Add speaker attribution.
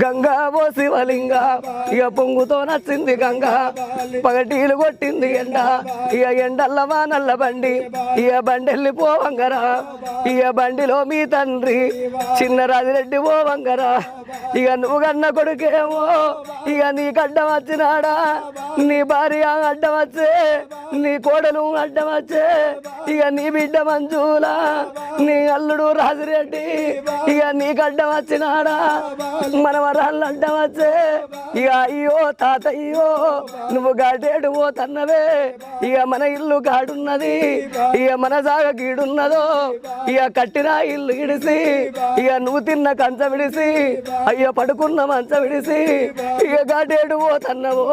Speaker 1: గంగా ఓ శివలింగ ఇక పొంగుతో నచ్చింది గంగ పగటీలు కొట్టింది ఎండ ఇక ఎండల్ల వానల్ల బండి ఇక బండెళ్ళి పోవంగరా ఇక బండిలో మీ తండ్రి చిన్న రాజిరెడ్డి పోవంగరా ఇక నువ్వు కన్న కొడుకేమో ఇక నీ అడ్డం వచ్చినాడా నీ భార్య అడ్డం వచ్చే నీ కోడలు అడ్డం వచ్చే ఇక నీ బిడ్డ మంజులా నీ అల్లుడు రాజిరెడ్డి ఇక నీకు అడ్డం వచ్చినాడా మన వరాళ్ళు అడ్డం వచ్చే ఇక అయ్యో తాతయ్యో నువ్వు గాడేడు పోతన్నవే ఇక మన ఇల్లు గాడున్నది ఇక మన జాగ గీడున్నదో ఇక కట్టిన ఇల్లు ఇడిసి ఇక నువ్వు తిన్న కంచ విడిసి అయ్యో పడుకున్న మంచ విడిసి ఇక గాడేడు పోతన్నవో